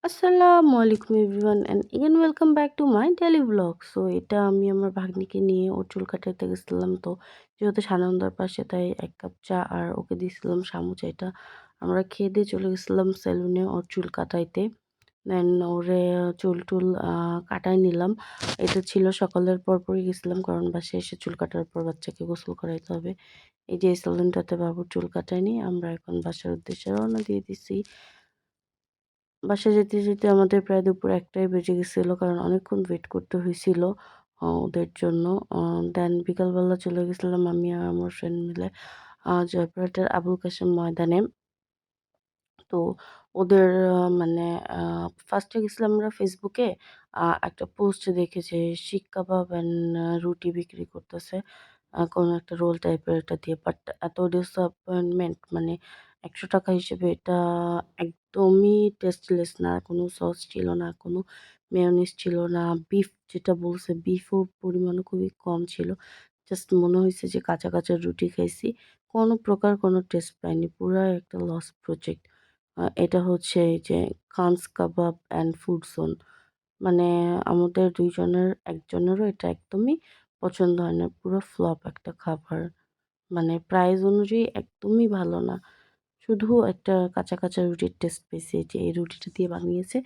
আসসালামু আলাইকুম everyone and again welcome back to my daily blog. So এটা আমি আমার ভাগ্নিকে নিয়ে ওর চুল কাটাতে গেছিলাম। তো যেহেতু সানন্দার পাশে তাই ১ কাপ চা আর ওকে দিয়েছিলাম শামু চাইটা। আমরা খেয়ে দিয়ে চলে গেছিলাম সেলুনে ওর চুল কাটাইতে। দেন ওরে চুল-টুল কাটায় নিলাম। এটা ছিল সকালের পরপরই গেছিলাম কারণ বাসায় এসে চুল কাটার পর বাচ্চাকে গোসল করাইতে হবে। এই যে এই সেলুনটাতে বাবুর চুল কাটায় নিয়ে আমরা এখন বাসার উদ্দেশ্যে রওনা দিয়ে দিছি। বাসায় যেতে আমাদের প্রায় দুপুর ১টাই বেজে গেছিল। কারণ অনেকক্ষণ ওয়েট করতে হইছিল ওদের জন্য। দেন বিকালবেলা চলে গেছিলাম আমি আর আমার ফ্রেন্ড মিলে জয়পুরহাটের আবুল কাশেম ময়দানে। তো ওদের মানে আ ফার্স্ট এ গেছিলাম আমরা ফেসবুকে একটা পোস্ট দেখে যে শিক কাবাব অ্যান্ড রুটি বিক্রি করতেছে। কোনো একটা রোল টাইপের এটা দিয়ে। বাট এত ডিসঅ্যাপয়েন্টমেন্ট মানে ৳১০০ হিসেবে এটা একদমই টেস্টলেস না। কোনো সস ছিল না, কোনো মেয়োনিজ ছিল না। বিফ যেটা বলছে বিফও পরিমাণও খুবই কম ছিল। জাস্ট মনে হইছে যে কাঁচা, কাঁচা রুটি খাইছি। কোনো প্রকার কোনো টেস্ট পাইনি। পুরা একটা লস প্রজেক্ট। এটা হচ্ছে এই যে খানস কাবাব অ্যান্ড ফুড জোন। মানে আমাদের ২ জনের একজনেরও এটা একদমই পছন্দ হয় না। পুরো ফ্লপ একটা খাবার। মানে প্রাইস অনুযায়ী একদমই ভালো না। শুধু একটা কাঁচা, কাঁচা রুটির টেস্ট পেয়েছি যে এই রুটিটা দিয়ে বানিয়েছে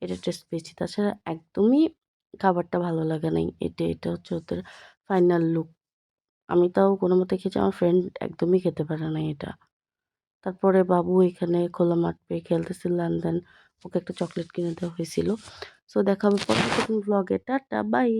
এটার টেস্ট পেয়েছি। তাছাড়া একদমই খাবারটা ভালো লাগে নাই। এটা হচ্ছে ওদের ফাইনাল লুক। আমি তাও কোনমতে খেয়েছি। আমার ফ্রেন্ড একদমই খেতে পারে নাই এটা। তারপরে বাবু এখানে খোলা মাঠ পেয়ে খেলতেছিল অ্যান্ড দেন ওকে একটা চকোলেট কিনে দেওয়া হয়েছিল। সো দেখা হবে পরবর্তী কোনো ভ্লগে। Tata bye.